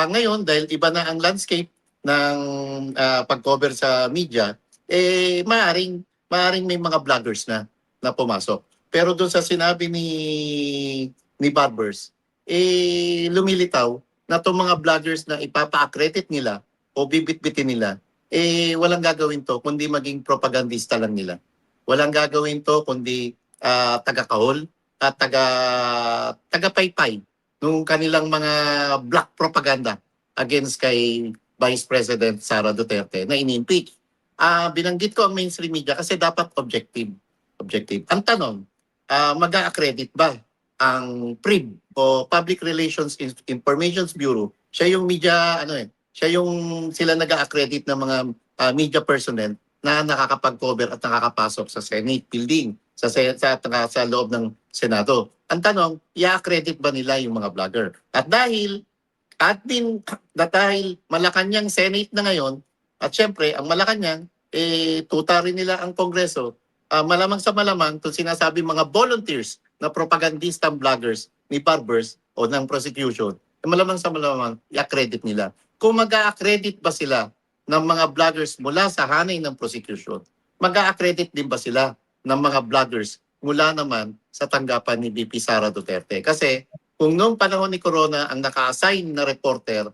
Ngayon, dahil iba na ang landscape ng pag-cover sa media, maaring may mga vloggers na pumasok. Pero doon sa sinabi ni Barbers, lumilitaw na itong mga vloggers na ipapa-accredit nila o bibit-bitin nila, walang gagawin to kundi maging propagandista lang nila. Walang gagawin to kundi taga-kahol at taga-paypay nung kanilang mga black propaganda against kay Vice President Sara Duterte na in-impeach. Binanggit ko ang mainstream media kasi dapat objective. Ang tanong, mag-a-accredit ba ang PRIB o Public Relations Information Bureau? Siya yung media, sila nag-a-accredit ng mga media personnel na nakakapag-cover at nakakapasok sa Senate building, sa loob ng Senado. Ang tanong, i-accredit ba nila yung mga vlogger? At dahil Malacanang Senate na ngayon, at syempre, ang Malacanang, tuta rin nila ang Kongreso, malamang sa malamang, itong sinasabi mga volunteers na propagandistang vloggers ni Barbers o ng prosecution, malamang sa malamang, i-accredit nila. Kung mag-a-accredit ba sila ng mga vloggers mula sa hanay ng prosecution, mag-a-accredit din ba sila ng mga vloggers mula naman sa tanggapan ni VP Sara Duterte? Kasi kung noong panahon ni Corona ang naka-assign na reporter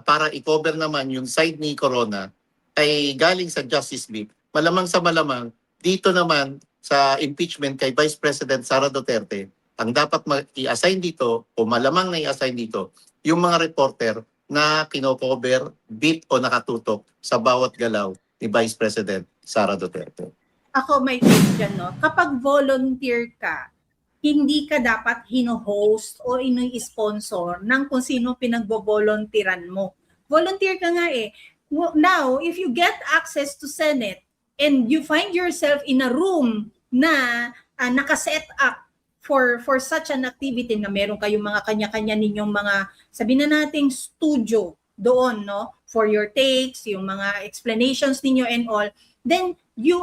para i-cover naman yung side ni Corona ay galing sa Justice League, malamang sa malamang dito naman sa impeachment kay Vice President Sara Duterte, ang dapat i-assign dito o malamang na i-assign dito yung mga reporter na kino-cover, beat o nakatutok sa bawat galaw ni Vice President Sara Duterte. Ako may take dyan, no? Kapag volunteer ka, hindi ka dapat hino-host o ini-sponsor ng kung sino pinagbo-volunteeran mo. Volunteer ka nga eh. Now, if you get access to Senate and you find yourself in a room na nakaset up for such an activity na meron kayong mga kanya-kanya ninyong mga, sabihin na nating studio doon, no? For your takes, yung mga explanations ninyo and all, then you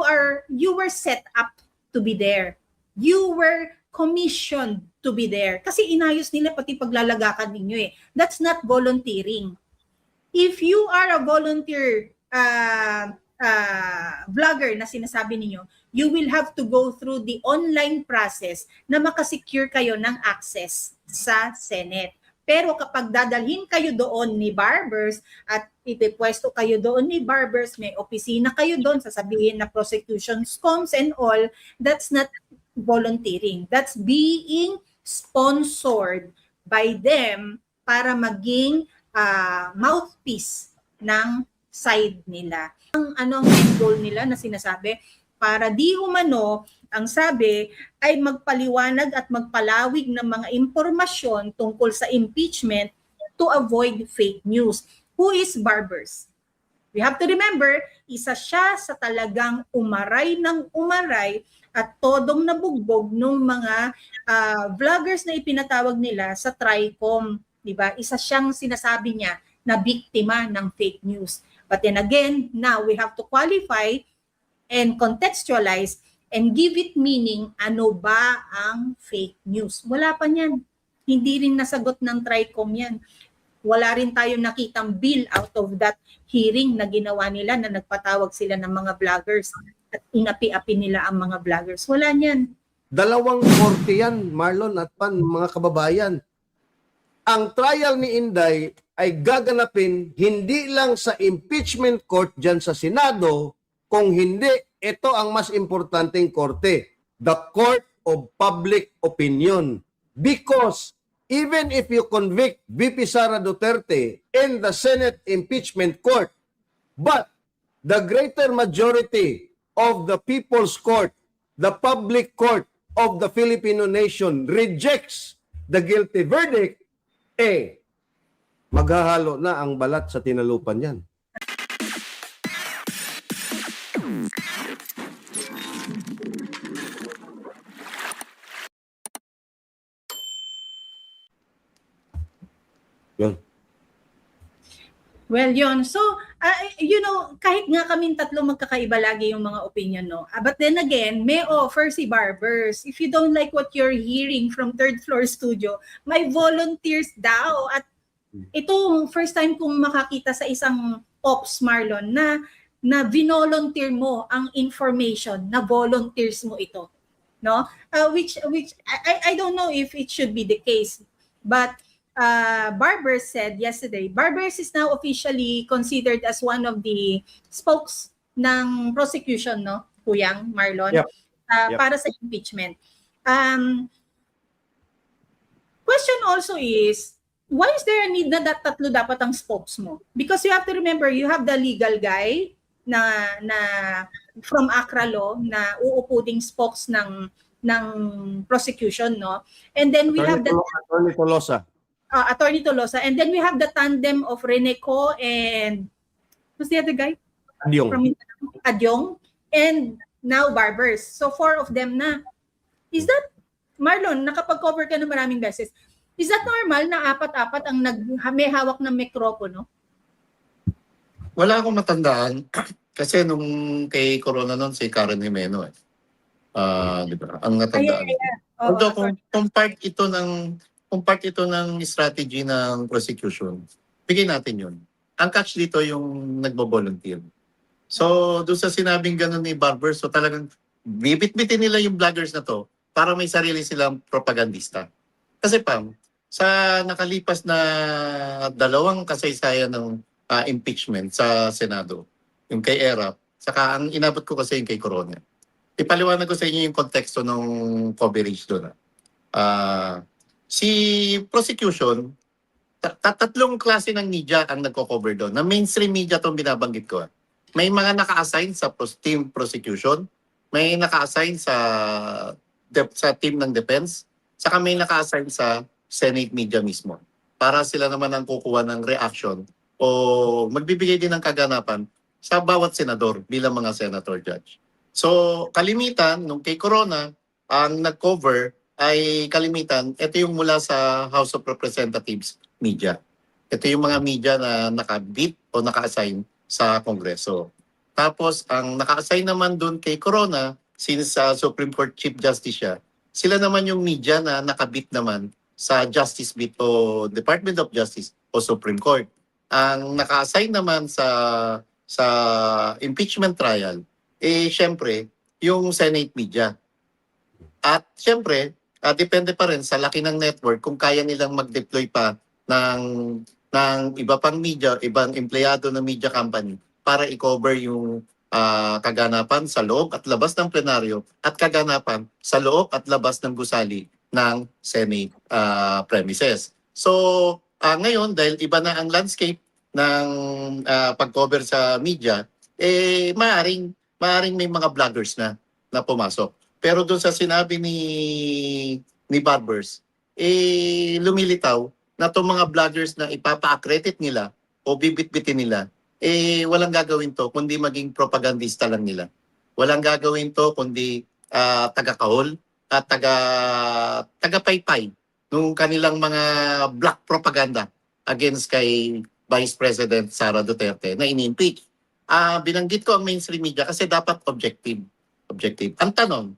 were set up to be there. You were commissioned to be there. Kasi inayos nila pati paglalagakan ninyo eh. That's not volunteering. If you are a volunteer vlogger na sinasabi ninyo, you will have to go through the online process na makasecure kayo ng access sa Senate. Pero kapag dadalhin kayo doon ni Barbers at ipipwesto kayo doon ni Barbers, may opisina kayo doon, sasabihin na prosecution comms and all, that's not volunteering. That's being sponsored by them para maging mouthpiece ng side nila. Ang end goal nila na sinasabi, para di umano, ang sabi ay magpaliwanag at magpalawig ng mga impormasyon tungkol sa impeachment to avoid fake news. Who is Barbers? We have to remember, isa siya sa talagang umaray ng umaray at todong nabugbog ng mga vloggers na ipinatawag nila sa TRICOM. Diba? Isa siyang sinasabi niya na biktima ng fake news. But then again, now we have to qualify and contextualize and give it meaning, ano ba ang fake news? Wala pa niyan. Hindi rin nasagot ng TRICOM yan. Wala rin tayong nakitang bill out of that hearing na ginawa nila na nagpatawag sila ng mga vloggers at inapi-api nila ang mga vloggers. Wala niyan. Dalawang korte yan, Marlon at Pan, mga kababayan. Ang trial ni Inday ay gaganapin hindi lang sa impeachment court dyan sa Senado, kung hindi, ito ang mas importanteng korte, the Court of Public Opinion. Because even if you convict VP Sara Duterte in the Senate Impeachment Court, but the greater majority of the People's Court, the public court of the Filipino nation rejects the guilty verdict, maghahalo na ang balat sa tinalupan yan. Yun. Well, yun. So, kahit nga kaming tatlo magkakaiba lagi yung mga opinion, no? But then again, may offer si Barbers. If you don't like what you're hearing from Third Floor Studio, may volunteers daw at Ito, first time kong makakita sa isang ops, Marlon, na vinolunteer mo ang information, na volunteers mo ito. No? Which I don't know if it should be the case, but Barbers said yesterday, Barbers is now officially considered as one of the spokes ng prosecution, no, Kuyang, Marlon, Yep. Yep. para sa impeachment. Question also is, why is there a need na tatlo dapat ang spokes mo? Because you have to remember, you have the legal guy na from Accra Law na uupo ding spokes ng prosecution, no? And then we have the Attorney Tolosa. Attorney Tolosa, and then we have the tandem of Reneco and who's the other guy? Adyong. From Adyong, and now Barbers. So 4 of them na. Is that, Marlon, nakapag-cover ka ng maraming beses, is that normal na 4-4 ang may hawak ng mikropono? Wala akong matandaan kasi nung kay Corona noon si Karen Jimeno eh. Di ba? Ang natandaan. Oo, Although kung part ito ng strategy ng prosecution, bigay natin yun. Ang catch dito yung nagbo-volunteer. So, doon sa sinabing gano'n ni Barber, so talagang bibit-bitin nila yung vloggers na to para may sarili silang propagandista. Kasi sa nakalipas na 2 kasaysayan ng impeachment sa Senado, yung kay Erap, saka ang inabot ko kasi yung kay Corona. Ipaliwanag ko sa inyo yung konteksto ng coverage doon. Si prosecution, tatlong klase ng media ang nagko-cover doon. Na mainstream media itong binabanggit ko. May mga naka-assign sa team prosecution, may naka-assign sa team ng defense, saka may naka-assign sa Senate media mismo. Para sila naman ang kukuha ng reaction o magbibigay din ng kaganapan sa bawat senador bilang mga senator judge. So, kalimitan, nung kay Corona, ang nag-cover ay kalimitan, ito yung mula sa House of Representatives media. Ito yung mga media na nakabit o naka-assign sa Kongreso. Tapos, ang naka-assign naman dun kay Corona, since Supreme Court Chief Justice siya, sila naman yung media na nakabit naman sa Justice Bit o Department of Justice o Supreme Court. Ang naka-assign naman sa impeachment trial, syempre, yung Senate media. At syempre, depende pa rin sa laki ng network kung kaya nilang mag-deploy pa ng iba pang media, ibang empleyado ng media company para i-cover yung kaganapan sa loob at labas ng plenaryo at kaganapan sa loob at labas ng gusali ng Senate premises. So, ngayon, dahil iba na ang landscape ng pag-cover sa media, maaring may mga vloggers na pumasok. Pero doon sa sinabi ni Barbers, lumilitaw na itong mga vloggers na ipapa-accredit nila o bibit-bitin nila, walang gagawin to kundi maging propagandista lang nila. Walang gagawin to kundi taga-kahol at taga-paypay nung kanilang mga black propaganda against kay Vice President Sara Duterte na in-impeach. Binanggit ko ang mainstream media kasi dapat objective. Ang tanong,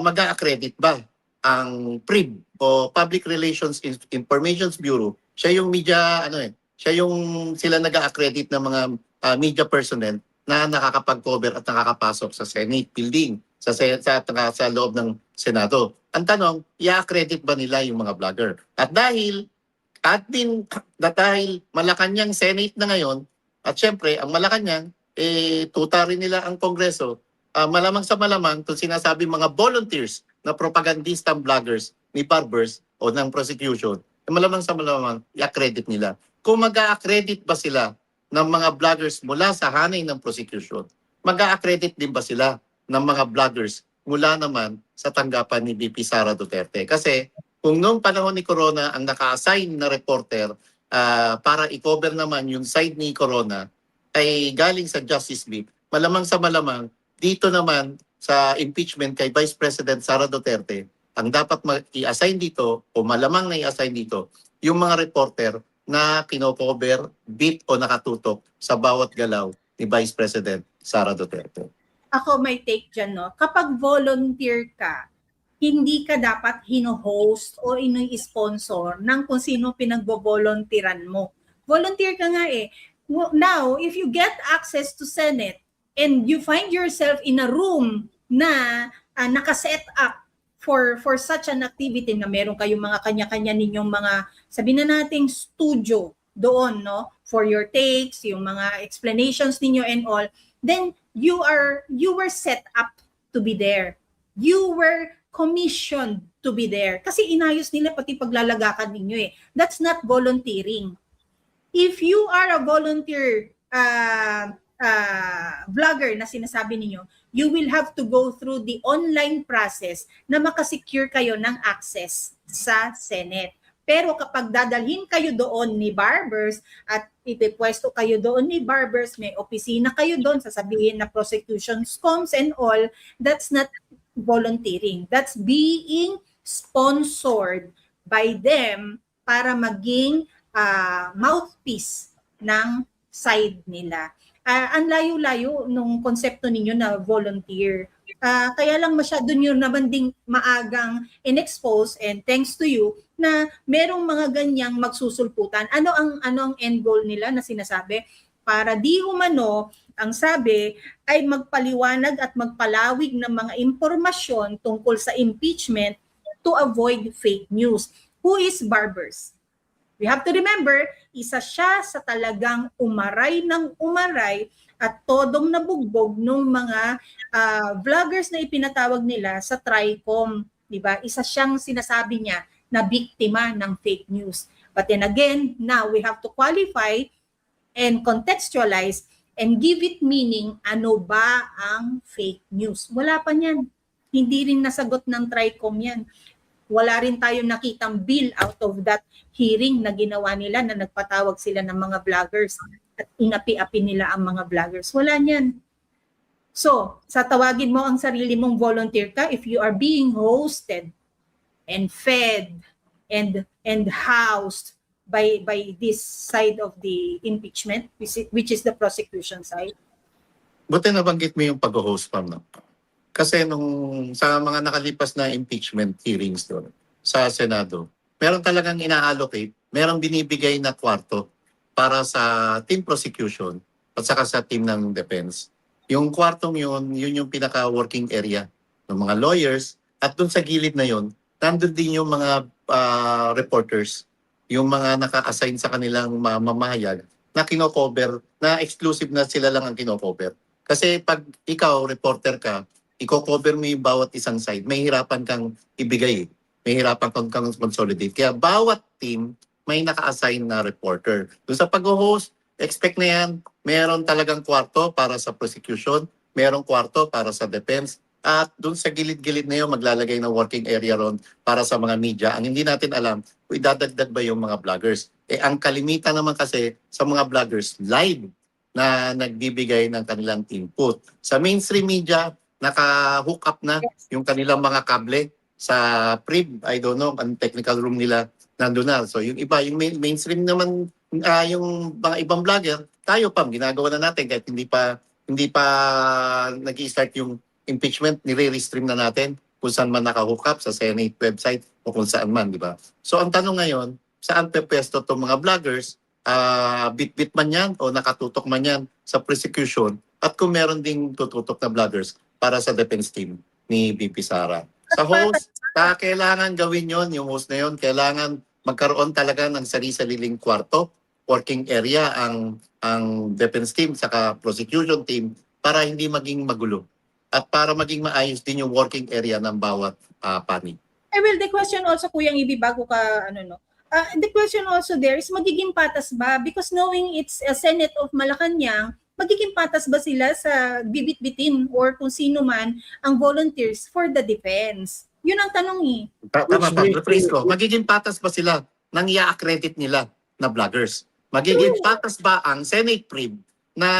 mag-a-accredit ba ang PRIB o Public Relations Information Bureau? Siya yung media, sila nag-a-accredit ng mga media personnel na nakakapag-cover at nakakapasok sa Senate building, sa loob ng Senado. Ang tanong, i-accredit ba nila yung mga vlogger? At dahil Malacanang Senate na ngayon, at syempre, ang Malacanang, tuta rin nila ang Kongreso, malamang sa malamang, kung sinasabi mga volunteers na propagandistang vloggers ni Barbers o ng prosecution, malamang sa malamang, i-accredit nila. Kung mag-a-accredit ba sila ng mga vloggers mula sa hanay ng prosecution, mag-a-accredit din ba sila ng mga vloggers mula naman sa tanggapan ni VP Sara Duterte? Kasi kung noong panahon ni Corona ang naka-assign na reporter para i-cover naman yung side ni Corona ay galing sa Justice Bit, malamang sa malamang, dito naman sa impeachment kay Vice President Sara Duterte, ang dapat i-assign dito o malamang na i-assign dito yung mga reporter na kino-cover, bit o nakatutok sa bawat galaw ni Vice President Sara Duterte. Ako may take dyan, no? Kapag volunteer ka, hindi ka dapat hino-host o ini-sponsor ng kung sino pinagbo-volunteeran mo. Volunteer ka nga eh. Now, if you get access to Senate and you find yourself in a room na nakaset up for such an activity na meron kayong mga kanya-kanya ninyong mga, sabihin na nating studio doon, no? For your takes, yung mga explanations ninyo and all, then you were set up to be there. You were commissioned to be there. Kasi inayos nila pati paglalagakan ninyo eh. That's not volunteering. If you are a volunteer vlogger na sinasabi ninyo, you will have to go through the online process na makasecure kayo ng access sa Senate. Pero kapag dadalhin kayo doon ni Barbers at ipipwesto kayo doon ni Barbers, may opisina kayo doon, sasabihin na prosecution scums and all, that's not volunteering. That's being sponsored by them para maging mouthpiece ng side nila. Ang layo-layo nung konsepto ninyo na volunteer. Kaya lang masyado nyo naman ding maagang in-expose, and thanks to you na merong mga ganyang magsusulputan. Ano ang end goal nila na sinasabi? Para di umano, ang sabi ay magpaliwanag at magpalawig ng mga impormasyon tungkol sa impeachment to avoid fake news. Who is Barbers? We have to remember, isa siya sa talagang umaray ng umaray at todong nabugbog ng mga vloggers na ipinatawag nila sa TRICOM. Diba? Isa siyang sinasabi niya na biktima ng fake news. But then again, now we have to qualify and contextualize and give it meaning, ano ba ang fake news? Wala pa niyan. Hindi rin nasagot ng TRICOM yan. Wala rin tayo nakitang bill out of that hearing na ginawa nila na nagpatawag sila ng mga vloggers at inapi-api nila ang mga vloggers. Wala niyan. So, sa tawagin mo ang sarili mong volunteer ka, if you are being hosted and fed and housed by this side of the impeachment, which is the prosecution side. Buti nabanggit mo yung pag-host, Pam, no? Kasi sa mga nakalipas na impeachment hearings doon sa Senado, meron talagang ina-allocate, meron binibigay na kwarto para sa team prosecution at saka sa team ng defense. Yung kwartong yun yung pinaka-working area ng mga lawyers, at doon sa gilid na yun, nandun din yung mga reporters, yung mga naka-assign sa kanilang mamahayag na kino-cover, na exclusive na sila lang ang kino-cover. Kasi pag ikaw, reporter ka, i-cover mo yung bawat isang side, may hirapan kang ibigay, may hirapan kang consolidate. Kaya bawat team may naka-assign na reporter. Doon sa pag-host, expect na yan, meron talagang kwarto para sa prosecution, merong kwarto para sa defense, at doon sa gilid-gilid na yun, maglalagay ng working area ron para sa mga media. Ang hindi natin alam, kung idadagdag ba yung mga vloggers. Ang kalimitan naman kasi sa mga vloggers, live na nagbibigay ng kanilang input. Sa mainstream media, naka-hook up na yung kanilang mga kable sa PRIB. I don't know, ang technical room nila nandun na. So yung iba, yung mainstream naman, yung mga ibang vlogger, tayo pa, ginagawa na natin kahit hindi pa nag-i-start yung impeachment, nire-restream na natin kung saan man naka-hook up sa Senate website o kung saan man, di ba? So ang tanong ngayon, saan pepwesto itong mga vloggers? Bit-bit man yan o nakatutok man yan sa prosecution, at kung meron ding tututok na vloggers para sa defense team ni VP Sara. Sa host, kailangan gawin yon, yung host na yon, kailangan magkaroon talaga ng sarili-sariling kwarto, working area ang defense team saka prosecution team para hindi maging magulo at para maging maayos din yung working area ng bawat panig. Well, the question also, Kuyang Ibi, bago ka, the question also there is magiging patas ba? Because knowing it's a Senate of Malacanang, magiging patas ba sila sa bibit-bitin or kung sino man ang volunteers for the defense? Yun ang tanong eh. Tama pa, rephrase ko. Magiging patas ba sila nang i-accredit nila na vloggers? Magiging patas ba ang Senate PRIB na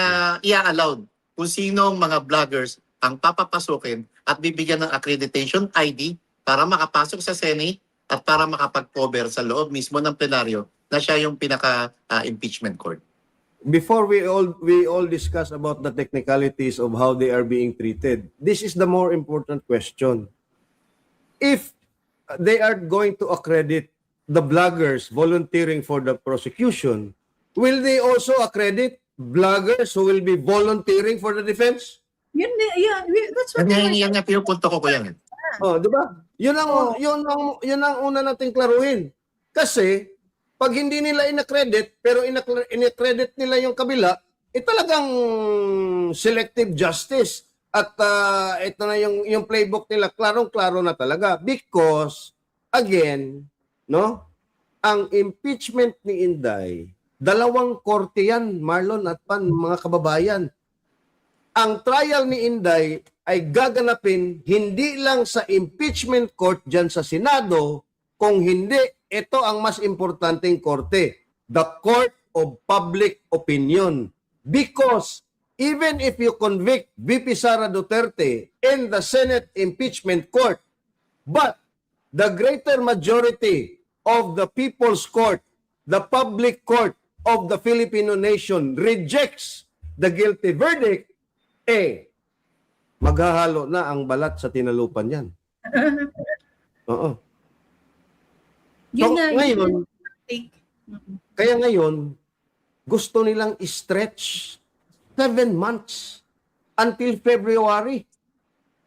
i-allowed kung sinong mga vloggers ang papapasukin at bibigyan ng accreditation ID para makapasok sa Senate at para makapag-cover sa loob mismo ng plenaryo na siya yung pinaka-impeachment court? Before we all discuss about the technicalities of how they are being treated, this is the more important question. if they are going to accredit the bloggers volunteering for the prosecution, will they also accredit bloggers who will be volunteering for the defense? That's what Yan nga pinupunto ko yan. Oh, di ba? Yun ang una nating klaruhin. Kasi pag hindi nila inaccredit pero inaccredit nila yung kabila, talagang selective justice. At ito na yung playbook nila, klarong-klaro na talaga because again, no? Ang impeachment ni Inday, dalawang korte yan, Marlon at Pan, mga kababayan. Ang trial ni Inday ay gaganapin hindi lang sa impeachment court dyan sa Senado, kung hindi, ito ang mas importanteng korte, the Court of Public Opinion. Because even if you convict VP Sara Duterte in the Senate impeachment court, but the greater majority of the People's Court, the public court of the Filipino nation rejects the guilty verdict, maghahalo na ang balat sa tinalupan yan. Oo. Kaya ngayon, gusto nilang stretch 7 months until February.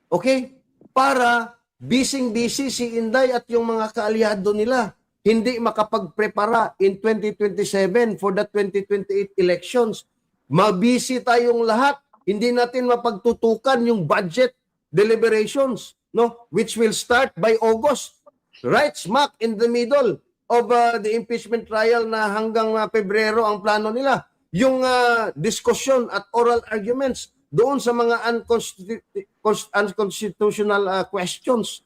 Okay? Para busy si Inday at yung mga kaalyado nila hindi makapagprepara in 2027 for the 2028 elections. Mabisi tayong lahat. Hindi natin mapagtutukan yung budget deliberations, no? Which will start by August. Right smack in the middle of the impeachment trial na hanggang Pebrero ang plano nila. Yung discussion at oral arguments doon sa mga unconstitutional questions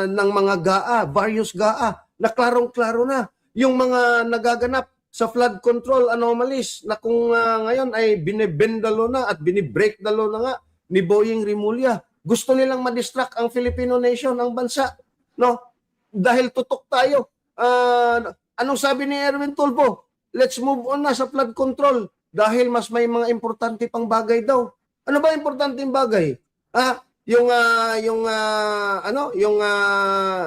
ng mga GAA, various GAA, na klarong-klaro na. Yung mga nagaganap sa flood control anomalies na kung ngayon ay binibendalo na at binibreakdalo na nga ni Boying Rimulya. Gusto nilang madistract ang Filipino nation, ang bansa. No? Dahil tutok tayo. Anong sabi ni Erwin Tulfo? Let's move on na sa flood control dahil mas may mga importante pang bagay daw. Ano ba importanteng bagay?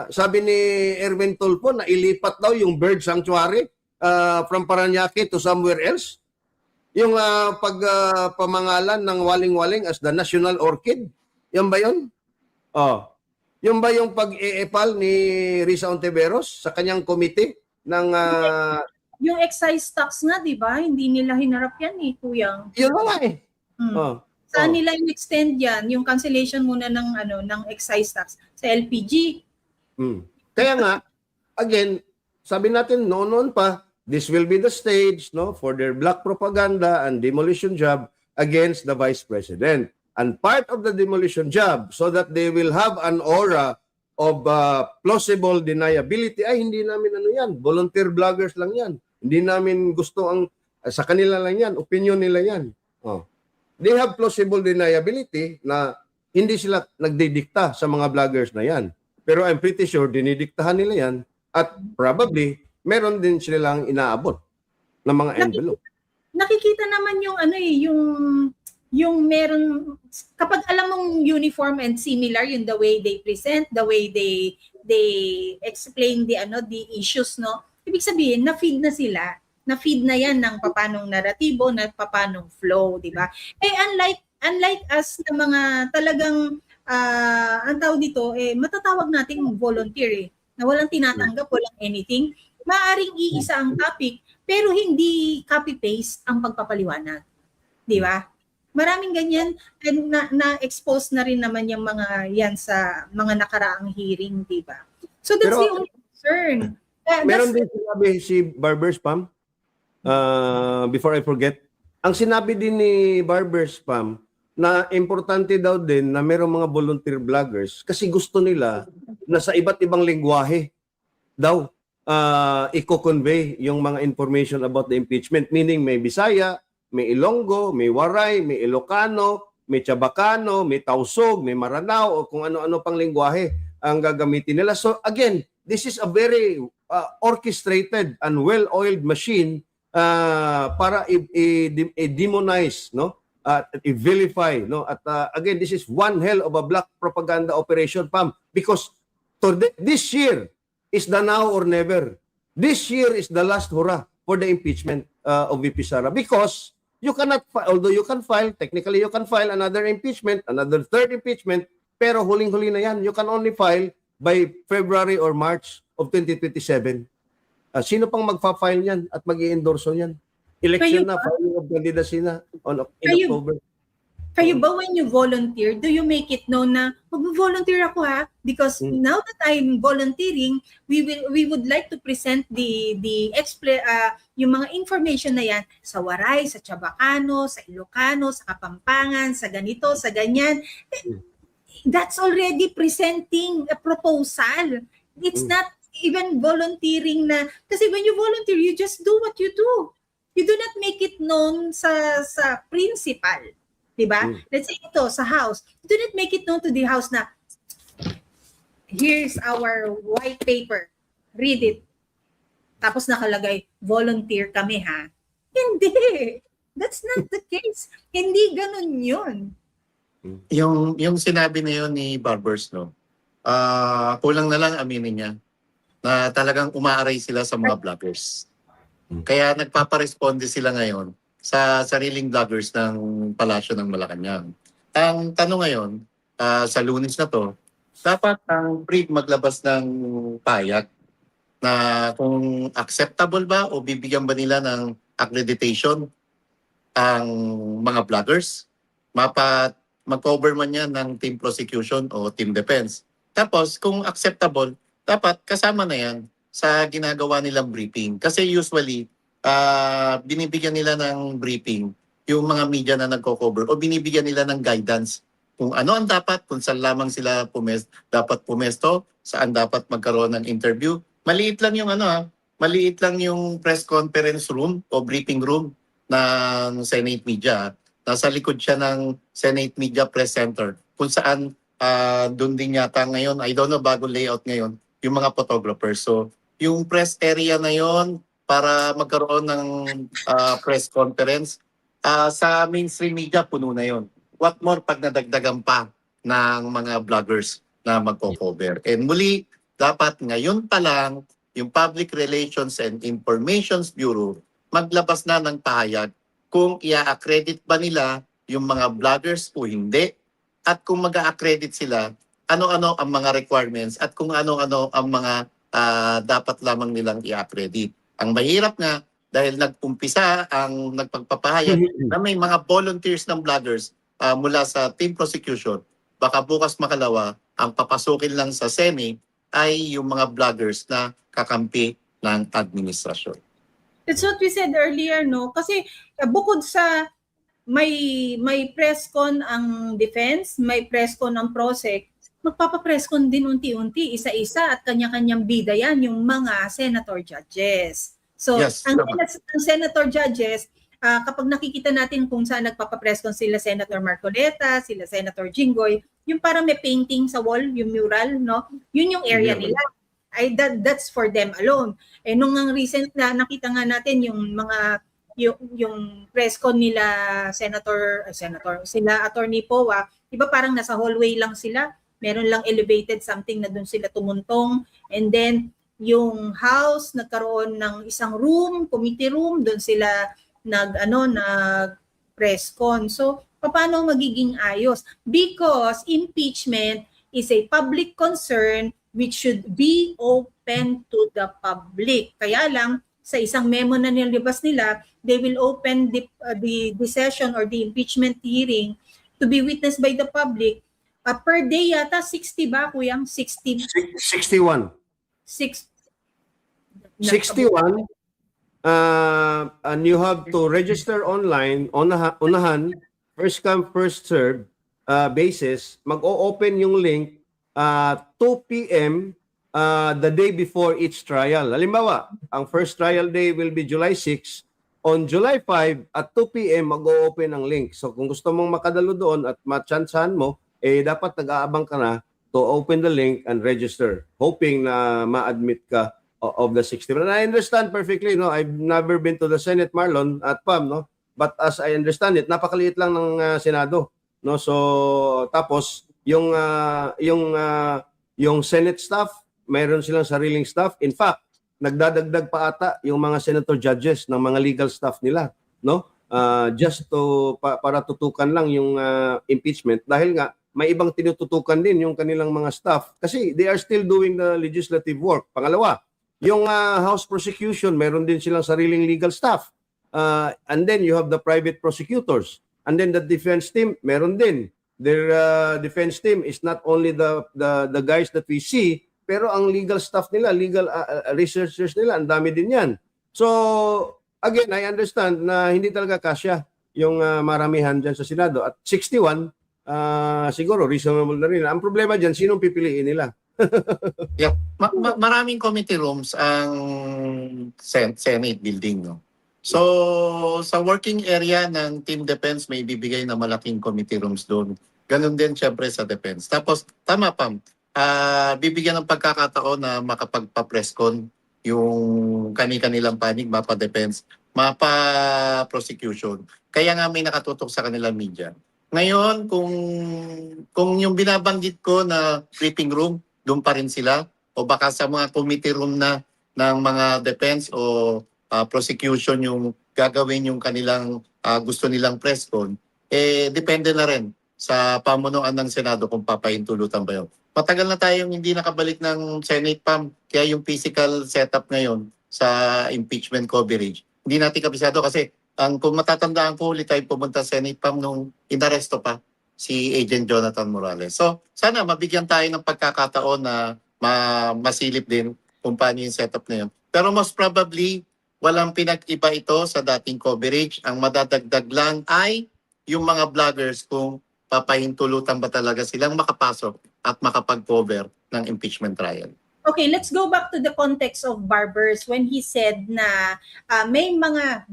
Sabi ni Erwin Tulfo na ilipat daw yung bird sanctuary from Parañaque to somewhere else. Yung pamangalan ng waling-waling as the national orchid. Yan ba yun? Yung ba yung pag-e-epal ni Risa Ontiveros sa kanyang committee ng yung excise tax nga, di ba? Hindi nila hinarap yan Kuyang. Yun nga Saan nila in-extend yan? Yung cancellation muna ng excise tax sa LPG. Kaya nga, again, sabi natin noon pa, this will be the stage for their black propaganda and demolition job against the Vice President. And part of the demolition job so that they will have an aura of plausible deniability, ay hindi namin yan, volunteer bloggers lang yan. Hindi namin gusto sa kanila lang yan, opinion nila yan. They have plausible deniability na hindi sila nagdidikta sa mga bloggers na yan. Pero I'm pretty sure dinidiktahan nila yan at probably meron din silang inaabot ng mga envelope. Nakikita naman yung meron, kapag alam mong uniform and similar yung the way they present, the way they explain the issues, no? Ibig sabihin, na-feed na sila. Na-feed na yan ng papanong naratibo, na papanong flow, di ba? Unlike us na mga talagang, ang tawag dito, matatawag nating volunteer na walang tinatanggap, walang anything. Maaring iisa ang topic, pero hindi copy-paste ang pagpapaliwanag. Di ba? Maraming ganyan na-expose na rin naman yung mga yan sa mga nakaraang hearing, di ba? So that's the only concern. Meron din sinabi si Barber Spam, before I forget, ang sinabi din ni Barber Spam na importante daw din na merong mga volunteer bloggers kasi gusto nila na sa iba't ibang lengguwahe daw i-convey yung mga information about the impeachment. Meaning may Bisaya, may Ilonggo, may Waray, may Ilocano, may Chabacano, may Tausog, may Maranao, o kung ano-ano pang lengguwahe ang gagamitin nila. So again, this is a very orchestrated and well-oiled machine para i-demonize, i-vilify, At again, this is one hell of a black propaganda operation, Pam, because this year is the now or never. This year is the last hurrah for the impeachment of VP Sara, because you cannot, although you can file, technically you can file another impeachment, another third impeachment, pero huling-huli na yan. You can only file by February or March of 2027. Sino pang magfa-file yan at mag-i-endorso yan? Election na, filing of candidacy na in October. Kayo ba, when you volunteer, do you make it known na mag-volunteer ako ha? Because now that I'm volunteering, we would like to present yung mga information na yan sa Waray, sa Chabacano, sa Ilocano, sa Kapampangan, sa ganito, sa ganyan. That's already presenting a proposal. It's not even volunteering na, kasi when you volunteer, you just do what you do. You do not make it known sa principal. Diba? Let's say ito, sa house. Do not make it known to the house na, here's our white paper. Read it. Tapos nakalagay, volunteer kami ha. Hindi. That's not the case. Hindi ganun yun. Yung sinabi na yun ni Barbers, no? Kulang na lang aminin niya na talagang umaaray sila sa mga vloggers. Kaya nagpaparesponde sila ngayon sa sariling vloggers ng Palasyo ng Malacanang. Ang tanong ngayon, sa Lunes na to, dapat ang PRID maglabas ng payag na kung acceptable ba o bibigyan ba nila ng accreditation ang mga vloggers. Mag-cover man yan ng team prosecution o team defense. Tapos, kung acceptable, dapat kasama na yan sa ginagawa nilang briefing. Kasi usually, binibigyan nila ng briefing yung mga media na nagko-cover o binibigyan nila ng guidance kung ano ang dapat, kung saan lamang sila dapat pumesto, saan dapat magkaroon ng interview. Maliit lang yung maliit lang yung press conference room o briefing room ng Senate Media. Nasa likod siya ng Senate Media Press Center kung saan doon din yata ngayon, I don't know, bagong layout ngayon, yung mga photographers. So, yung press area na yon para magkaroon ng press conference, sa mainstream media, puno na yon. What more pag nadagdagan pa ng mga vloggers na magko-cover. And muli, dapat ngayon pa lang, yung Public Relations and Information Bureau maglabas na ng pahayag kung i-accredit ba nila yung mga vloggers o hindi, at kung mag-accredit sila, ano-ano ang mga requirements at kung ano-ano ang mga dapat lamang nilang i-accredit. Ang mahirap nga, dahil nag-umpisa ang nagpagpapahayag na may mga volunteers ng vloggers mula sa team prosecution, baka bukas makalawa, ang papasukin lang sa Senate ay yung mga vloggers na kakampi ng administrasyon. That's what we said earlier, no? Kasi bukod sa may press con ang defense, may press con ang prosec, magpapapress con din unti-unti, isa-isa at kanya-kanyang bida yan, yung mga senator judges. So, Yes, ang senator judges, kapag nakikita natin kung saan nagpapapress con sila Senator Marcoleta, sila Senator Jinggoy, yung parang may painting sa wall, yung mural, no? Yun yung area nila. That's for them alone. Eh nung ang recent na nakita nga natin yung mga yung press con nila sila Attorney Poa, iba parang nasa hallway lang sila, meron lang elevated something na doon sila tumuntong, and then yung house nagkaroon ng isang room, committee room, doon sila nag press con. So paano magiging ayos? Because impeachment is a public concern which should be open to the public. Kaya lang sa isang memo na nilabas nila, they will open the session or the impeachment hearing to be witnessed by the public. Per day yata 60 ba, Kuyang? 61. 61. And you have to register online, unahan, first come, first serve basis. Mag-o-open yung link 2 p.m. The day before each trial. Halimbawa, ang first trial day will be July 6. On July 5 at 2 p.m. mag-o-open ang link. So kung gusto mong makadalo doon at matsansahan mo, dapat nag-aabang ka na to open the link and register, hoping na ma-admit ka of the 60. But I understand perfectly, no? I've never been to the Senate, Marlon, at PAM, no? But as I understand it, napakaliit lang ng Senado, no? So tapos yung Yung Senate staff, mayroon silang sariling staff. In fact, nagdadagdag pa ata yung mga senator judges ng mga legal staff nila, no? Just to para tutukan lang yung impeachment dahil nga may ibang tinututukan din yung kanilang mga staff kasi they are still doing the legislative work. Pangalawa, yung House prosecution, meron din silang sariling legal staff. And then you have the private prosecutors. And then the defense team, meron din. Their defense team is not only the guys that we see, pero ang legal staff nila, legal researchers nila, ang dami din yan. So, again, I understand na hindi talaga kasya yung maramihan dyan sa Senado. At 61, siguro reasonable na rin. Ang problema dyan, sinong pipiliin nila? Yeah. Maraming committee rooms ang Senate building, no? So, sa working area ng Team Defense, may bibigay na malaking committee rooms doon. Ganon din syempre sa Defense. Tapos, tama Pam, bibigyan ng pagkakataon na makapagpa-presscon yung kanilang panig, mapa-defense, mapa-prosecution. Kaya nga may nakatutok sa kanilang media. Ngayon, kung yung binabanggit ko na briefing room, doon pa rin sila, o baka sa mga committee room na ng mga defense o prosecution yung gagawin yung kanilang gusto nilang presscon, depende na rin sa pamunuan ng Senado kung papahintulutan ba yun. Matagal na tayong hindi nakabalik ng Senate PAM, kaya yung physical setup ngayon sa impeachment coverage, hindi natin kabisado kasi kung matatandaan ko, ulit tayo pumunta sa Senate PAM nung inaresto pa si Agent Jonathan Morales. So, sana mabigyan tayo ng pagkakataon na masilip din kung paano yung setup na yun. Pero most probably, walang pinag-iba ito sa dating coverage. Ang madadagdag lang ay yung mga vloggers kung papahintulutan ba talaga silang makapasok at makapag-cover ng impeachment trial. Okay, let's go back to the context of Barbers when he said na may mga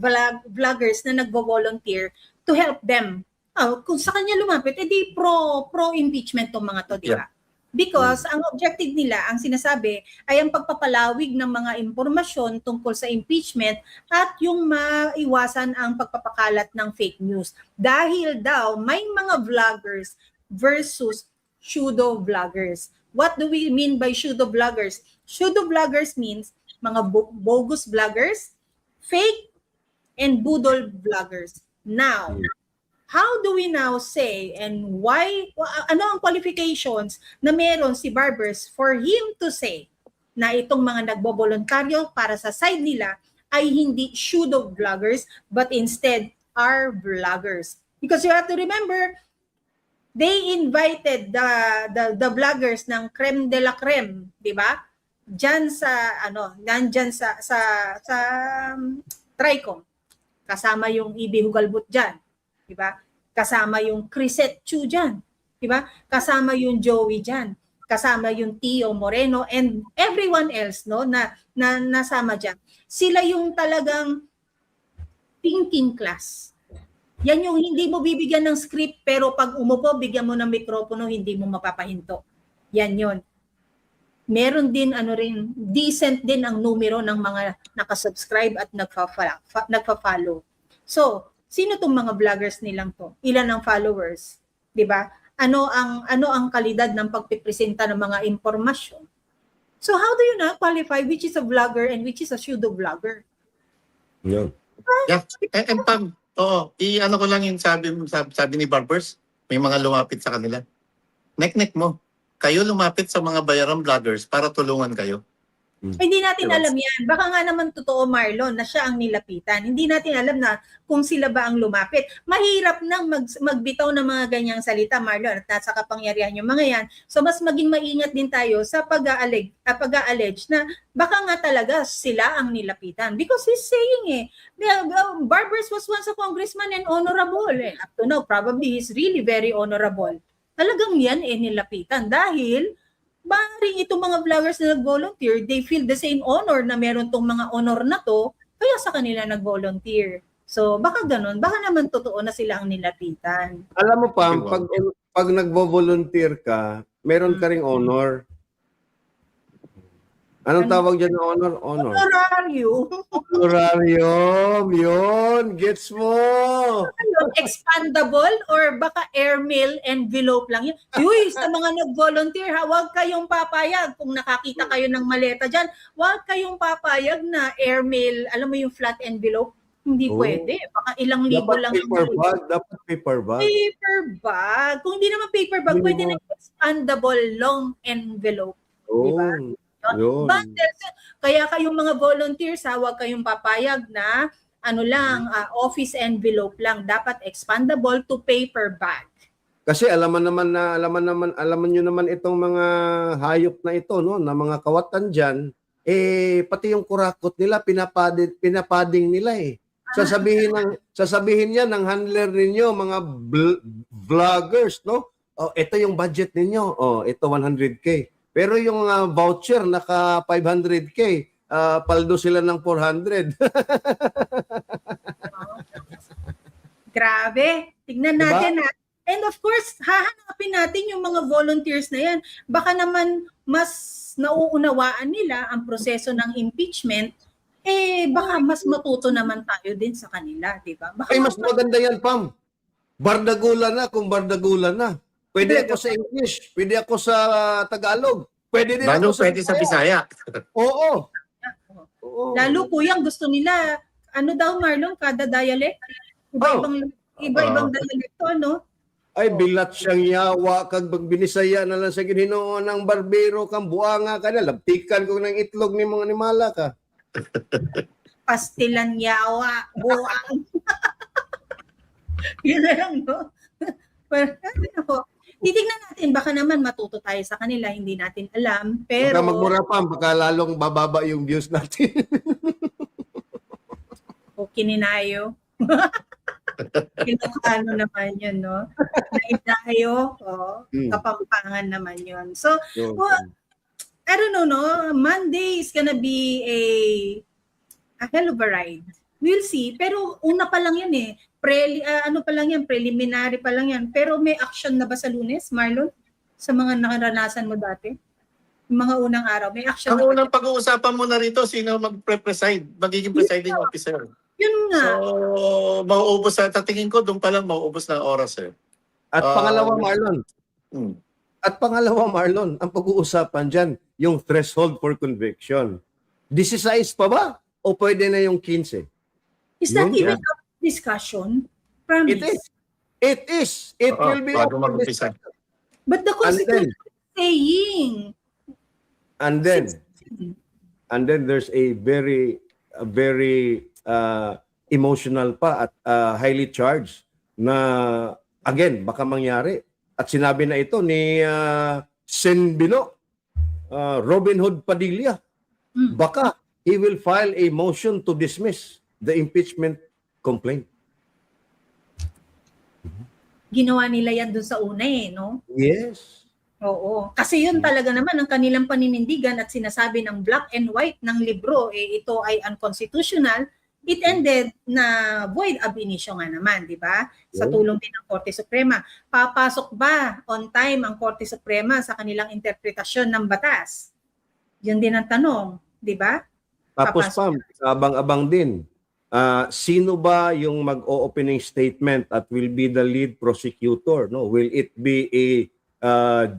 vloggers na nagvo-volunteer to help them. Kung sa kanya lumapit, edi pro-impeachment tong mga to, di ba? Because ang objective nila, ang sinasabi, ay ang pagpapalawig ng mga impormasyon tungkol sa impeachment at yung maiwasan ang pagpapakalat ng fake news. Dahil daw may mga vloggers versus pseudo-vloggers. What do we mean by pseudo-vloggers? Pseudo-vloggers means mga bogus vloggers, fake, and boodle vloggers. Now, how do we now say and why, ano ang qualifications na meron si Barbers for him to say na itong mga nagbobolontaryo para sa side nila ay hindi pseudo-vloggers but instead are vloggers? Because you have to remember, they invited the vloggers ng creme de la creme, di ba? Diyan sa nandyan sa Tricom. Kasama yung Ibi Hugalbut diyan, di ba? Kasama yung Crisette Chu diyan, di ba? Kasama yung Joey diyan, kasama yung Tio Moreno and everyone else no na nasama diyan. Sila yung talagang thinking class. Yan yung hindi mo bibigyan ng script pero pag umupo, bigyan mo ng mikropono, hindi mo mapapahinto. Yan yun. Meron din decent din ang numero ng mga nakasubscribe at nagfa-follow. So, sino tong mga vloggers nilang to? Ilan ang followers? 'Di ba? Ano ang kalidad ng pagpipresenta ng mga impormasyon? So, how do you not qualify which is a vlogger and which is a pseudo vlogger? Yeah. Yeah. And Pam, ano ko lang yung sabi ni Barbers, may mga lumapit sa kanila. Nek-nek mo. Kayo lumapit sa mga bayarang vloggers para tulungan kayo. Hindi natin alam yan. Baka nga naman totoo, Marlon, na siya ang nilapitan. Hindi natin alam na kung sila ba ang lumapit. Mahirap nang magbitaw ng mga ganyang salita, Marlon, at nasa kapangyarihan yung mga yan. So mas maging maingat din tayo sa pag-allege na baka nga talaga sila ang nilapitan. Because he's saying Barbers was once a congressman and honorable. Up to now, probably he's really very honorable. Talagang yan nilapitan dahil maaaring itong mga vloggers na nag-volunteer, they feel the same honor na meron tong mga honor na to, kaya sa kanila nag-volunteer. So, baka ganun. Baka naman totoo na sila ang nilapitan. Alam mo pa, pag nagvo-volunteer ka, meron ka ring honor. Anong Ano? tawag dyan na honor? Honor. Honorarium. Honorarium. Yun. Gets mo. Ayun, expandable or baka airmail envelope lang yun. Uy, sa mga nag-volunteer ha, huwag kayong papayag kung nakakita kayo ng maleta dyan. Huwag kayong papayag na airmail, alam mo yung flat envelope, hindi Oh. pwede. Baka ilang libo Dapat lang. paper bag. Dapat paper bag. Paper bag. Kung hindi naman paper bag, pwede na yung expandable long envelope. Di ba? Yun. Bundles. Kaya kayong mga volunteers, ha, huwag kayong papayag na office envelope lang. Dapat expandable to paper bag. Kasi alaman niyo naman itong mga hayop na ito, no, na mga kawatan diyan, pati yung kurakot nila pinapading nila eh. Sasabihin niya ng handler ninyo, mga vloggers, no? Oh, ito yung budget ninyo. Oh, ito 100K. Pero yung voucher naka 500K, paldo sila ng 400. Grabe. Tignan Diba? natin ha. And of course, hahanapin natin yung mga volunteers na yan. Baka naman mas nauunawaan nila ang proseso ng impeachment, baka mas matuto naman tayo din sa kanila, di ba? Baka Ay, mas maganda yan, Pam. Bardagulan na kung bardagulan na. Pwede ako sa English, pwede ako sa Tagalog, pwede din Lalo ako pwede sa Bisaya. Oo. Lalo kuyang gusto nila, ano daw Marlon, kada dialect? Iba-ibang dialekto, no? Ay, bilat siyang yawa kag binisaya na lang sa Ginoo ng barbero kang buanga ka na, labtikan ko ng itlog ni mga animala ka. Pastilan yawa, buwang. Yun na lang, no? Pero, titignan natin, baka naman matuto tayo sa kanila, hindi natin alam, pero... Baka magmura pa, baka lalong bababa yung views natin. O kininayo. Kinakano naman yun, no? Naidayo, Kapampangan naman yun. So, I don't know, no? Monday is gonna be a hell of a ride. We'll see. Pero una pa lang yan eh. Preliminary pa lang yan. Pero may action na ba sa Lunes, Marlon? Sa mga nakaranasan mo dati? Yung mga unang araw, may action Ang na ba? unang pag-uusapan mo na rito, sino magpreside, magiging presiding officer. Yun nga. So, mauubos sa tatingin ko, doon pa lang mauubos na oras eh. At pangalawa, Marlon. At pangalawa, Marlon, ang pag-uusapan dyan, yung threshold for conviction. 16 pa ba? O pwede na yung 15? Is that Yun, even a discussion? Promise. It is. It is. It will be bago up for mag-umpisa. discussion. But the Constitution is saying, And then there's a very emotional pa at highly charged na again baka mangyari at sinabi na ito ni Sen Bino, Robin Hood Padilla, baka he will file a motion to dismiss the impeachment complaint. ginawa nila yan dun sa una no? Yes. Oo. Kasi yun talaga naman ang kanilang paninindigan at sinasabi ng black and white ng libro, ito ay unconstitutional. It ended na void ab initio nga naman, di ba? Sa tulong din ng Korte Suprema. Papasok ba on time ang Korte Suprema sa kanilang interpretasyon ng batas? Yun din ang tanong, di ba? Tapos Pam, abang-abang din. Sino ba yung mag-o-opening statement at will be the lead prosecutor? No, will it be a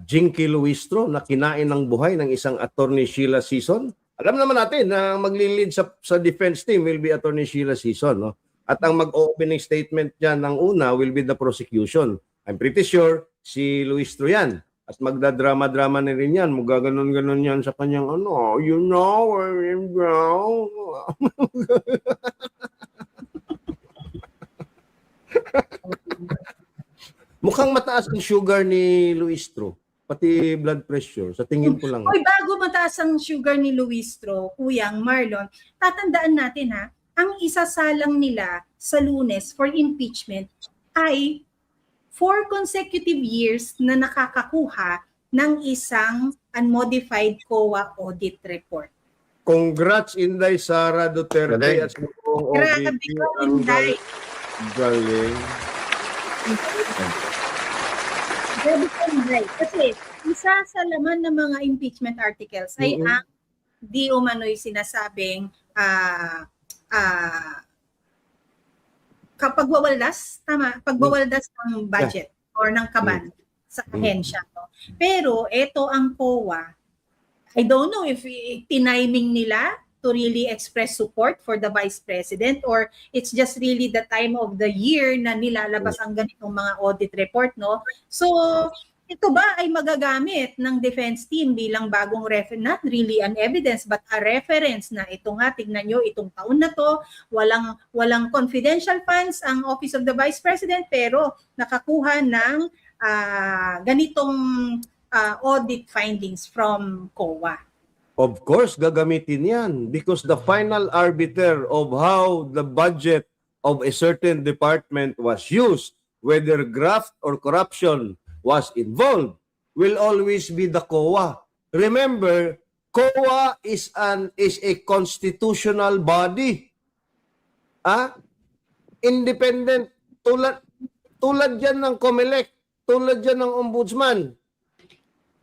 Jinky Luistro na kinain ng buhay ng isang attorney Sheila Sison? Alam naman natin na maglilid sa defense team will be attorney Sheila Sison, no? At ang mag-opening statement diyan ng una will be the prosecution. I'm pretty sure si Luistro yan. At magdadrama-drama na rin yan. Magaganon-ganon yan sa kanyang you know where I'm going. Mukhang mataas ang sugar ni Luistro, pati blood pressure. Sa tingin ko lang. Oy, bago mataas ang sugar ni Luistro, Kuyang Marlon, tatandaan natin ang isasalang nila sa Lunes for impeachment ay 4 consecutive years na nakakakuha ng isang unmodified COA audit report. Congrats, Inday Sara Duterte. Galing. At sa buong Grabe OVP. ko, Inday. Galing. Grabe ko, Inday. Kasi isa sa laman ng mga impeachment articles ay ang di umano'y sinasabing kapag wawaldas, pagwawaldas ng budget or ng kaban sa ahensya. No? Pero ito ang COA, I don't know if tiniming nila to really express support for the Vice President or it's just really the time of the year na nilalabas ang ganitong mga audit report, no? So, ito ba ay magagamit ng defense team bilang bagong not really an evidence but a reference na ito nga, tignan nyo, itong taon na to, walang confidential funds ang Office of the Vice President pero nakakuha ng ganitong audit findings from COA. Of course, gagamitin yan because the final arbiter of how the budget of a certain department was used, whether graft or corruption was involved, will always be the COA. Remember, COA is a constitutional body. Independent, tulad yan ng COMELEC, tulad yan ng Ombudsman.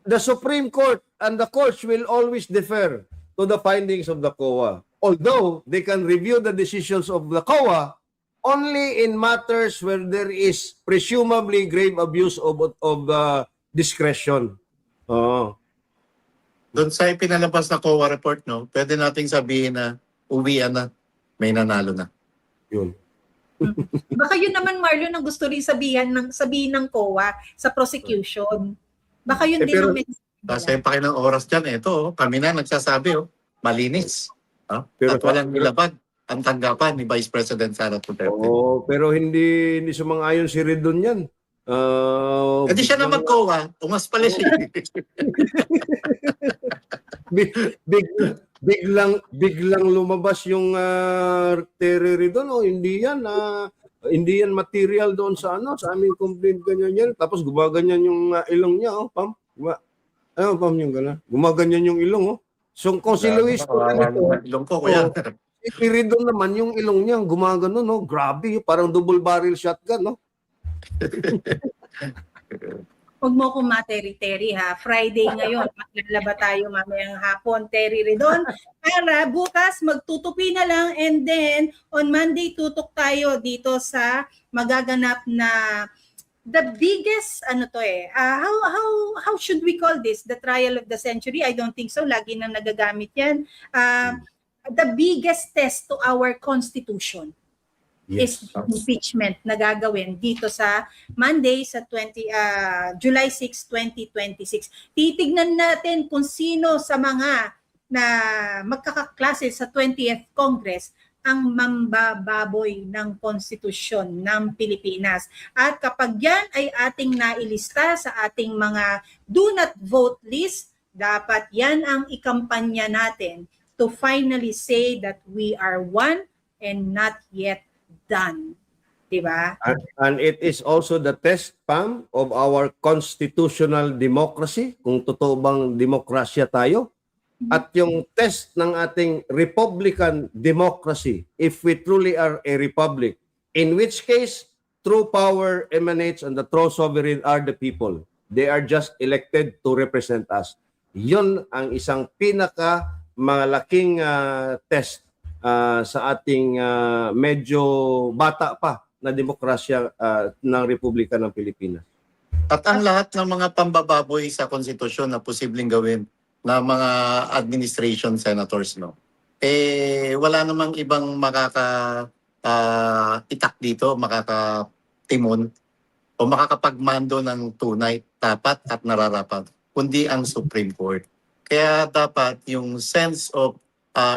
The Supreme Court and the courts will always defer to the findings of the COA. Although they can review the decisions of the COA only in matters where there is presumably grave abuse of discretion. Doon sa ipinalabas na COA report, no, pwede nating sabihin na uwian na, may nanalo na. Yun. Baka yun naman, Marlon, ang gusto rin sabihin ng COA sa prosecution. Baka yun din pero, ang message nila. Kasi pa ng oras dyan, ito, kami na nagsasabi, malinis. Pero- At walang nilabag ang tanggapan ni Vice President Sara Duterte. Pero hindi sumang-ayon si Redon yan. Hindi siya na mag-COA, umas pala siya. biglang lumabas yung terror doon. Hindi yan material doon sa aming complaint ganyan yan. Tapos gumaganyan yung ilong niya, Pam. Pam yung gano'n. Gumaganyan yung ilong, So kung si Luis Ilong ko, kuya. si Ridon naman yung ilong niya gumagano, Grabe, parang double barrel shotgun, Huwag mo akong materi-teri ha. Friday ngayon, maglalaba tayo mamayang hapon, Terry Redon. Para bukas, magtutupi na lang and then on Monday, tutok tayo dito sa magaganap na the biggest, how should we call this? The trial of the century? I don't think so. Lagi nang nagagamit yan. The biggest test to our Constitution. Yes. Is impeachment na gagawin dito sa Monday sa July 6, 2026. Titignan natin kung sino sa mga na magkakaklase sa 20th Congress ang mambababoy ng konstitusyon ng Pilipinas. At kapag yan ay ating nailista sa ating mga do not vote list, dapat yan ang ikampanya natin to finally say that we are one and not yet done. Diba? And it is also the test, Pam, of our constitutional democracy, kung totoo bang demokrasya tayo. At yung test ng ating republican democracy, if we truly are a republic, in which case, true power emanates and the true sovereign are the people. They are just elected to represent us. Yun ang isang malaking test sa ating medyo bata pa na demokrasya ng Republika ng Pilipinas. At ang lahat ng mga pambababoy sa konstitusyon na posibleng gawin na mga administration senators, wala namang ibang itak dito, makakatimon o makakapagmando ng tunay, tapat at nararapat, kundi ang Supreme Court. Kaya dapat yung sense of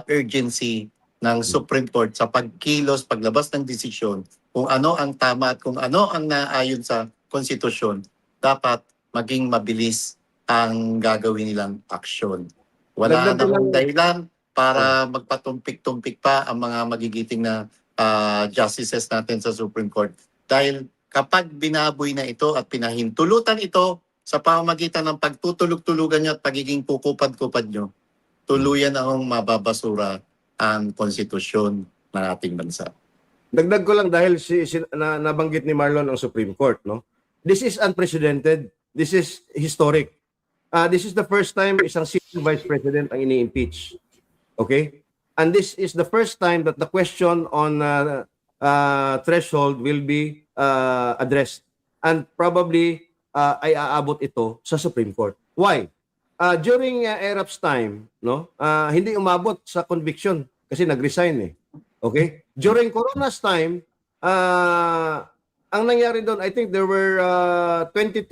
urgency ng Supreme Court sa pagkilos, paglabas ng desisyon, kung ano ang tama at kung ano ang naayon sa konstitusyon, dapat maging mabilis ang gagawin nilang aksyon. Wala namang dahilan para magpatumpik-tumpik pa ang mga magigiting na justices natin sa Supreme Court. Dahil kapag binaboy na ito at pinahintulutan ito sa pamamagitan ng pagtutulog-tulugan nyo at pagiging kukupad-kupad nyo, tuluyan akong mababasura ang konstitusyon ng ating bansa. Dagdag ko lang dahil nabanggit ni Marlon ang Supreme Court, This is unprecedented. This is historic. This is the first time isang sitting vice president ang ini-impeach. Okay? And this is the first time that the question on threshold will be addressed. And probably ay aabot ito sa Supreme Court. Why? During ERAP's time, no, hindi umabot sa conviction kasi nag-resign eh. Okay? During Corona's time, ang nangyari doon, I think there were 22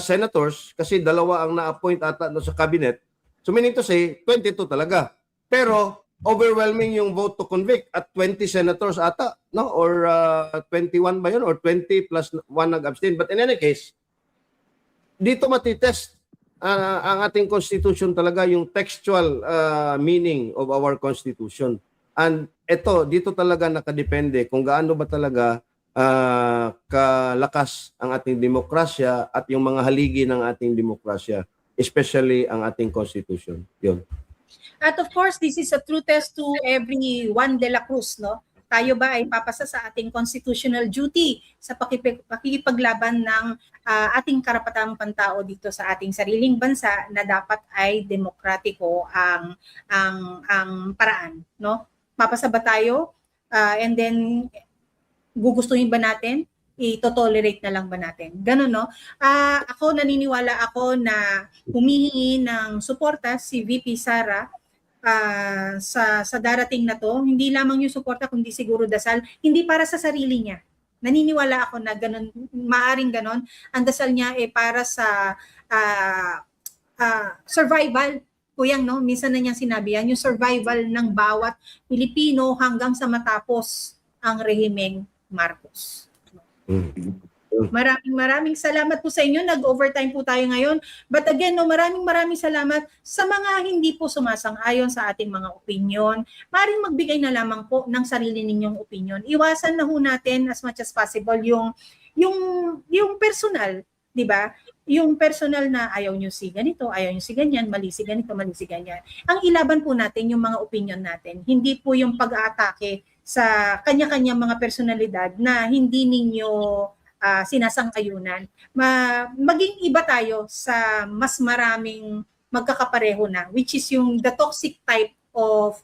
senators kasi dalawa ang na-appoint ata doon sa cabinet. So meaning to say, 22 talaga. Pero overwhelming yung vote to convict at 20 senators ata, no? Or 21 ba yun? Or 20 plus 1 nag-abstain. But in any case, dito matitest ang ating constitution talaga, yung textual meaning of our constitution. And ito, dito talaga nakadepende kung gaano ba talaga kalakas ang ating demokrasya at yung mga haligi ng ating demokrasya, especially ang ating constitution. Yun. At of course, this is a true test to every Juan de la Cruz, no? Tayo ba ay papasa sa ating constitutional duty sa pakikipaglaban ng ating karapatang pantao dito sa ating sariling bansa na dapat ay demokratiko ang paraan, no? Papasa ba tayo? And then gugustuhin ba natin? I-tolerate na lang ba natin? Ganun, no? Ako, naniniwala ako na humihingi ng suporta si VP Sara sa darating na to, hindi lamang yung suporta kundi siguro dasal, hindi para sa sarili niya. Naniniwala ako na ganun, maaring ganun. Ang dasal niya para sa survival. Kuyang, no? Minsan na niyang sinabi yan, yung survival ng bawat Pilipino hanggang sa matapos ang rehimeng Marcos. Maraming salamat po sa inyo. Nag-overtime po tayo ngayon. But again, no, maraming salamat sa mga hindi po sumasang-ayon sa ating mga opinion. Maring magbigay na lamang po ng sarili ninyong opinion. Iwasan na ho natin as much as possible yung personal, di ba? Yung personal na ayaw nyo si ganito, ayaw nyo si ganyan, mali si ganito, mali si ganyan. Ang ilaban po natin yung mga opinion natin. Hindi po yung pag-aatake sa kanya-kanyang mga personalidad na hindi ninyo sinasang-ayunan. Maging iba tayo sa mas maraming magkakapareho na, which is yung the toxic type of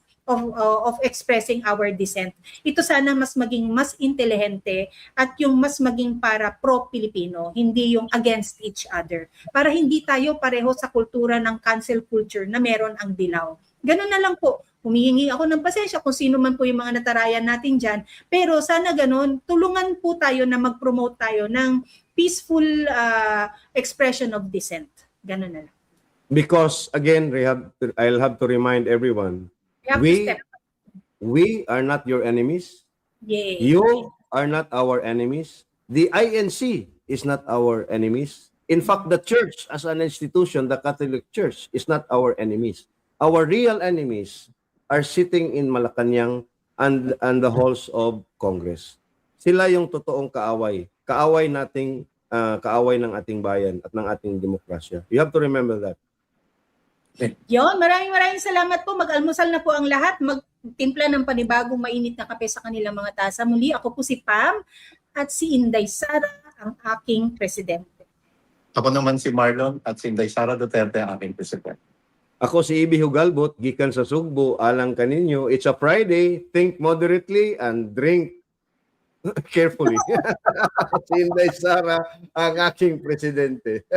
expressing our dissent. Ito sana mas maging mas intelihente at yung mas maging para pro-Pilipino, hindi yung against each other. Para hindi tayo pareho sa kultura ng cancel culture na meron ang dilaw. Ganun na lang po. Humihingi ako ng pasensya kung sino man po yung mga natarayan natin dyan. Pero sana ganun, tulungan po tayo na mag-promote tayo ng peaceful expression of dissent. Ganun na lang. Because again, I'll have to remind everyone, we are not your enemies. Yay. You are not our enemies. The INC is not our enemies. In fact, the church as an institution, the Catholic Church, is not our enemies. Our real enemies are sitting in Malacanang and the halls of Congress. Sila yung totoong kaaway. Kaaway ng ating bayan at ng ating demokrasya. You have to remember that. Yon, maraming salamat po. Mag-almusal na po ang lahat. Magtimpla ng panibagong mainit na kape sa kanilang mga tasa. Muli, ako po si Pam at si Inday Sara, ang aking presidente. Ako naman si Marlon at si Inday Sara Duterte, ang aking presidente. Ako si Ibi Hugalbot, gikan sa Sugbo, alang kaninyo. It's a Friday. Think moderately and drink carefully. Si Inday Sara, ang aking presidente.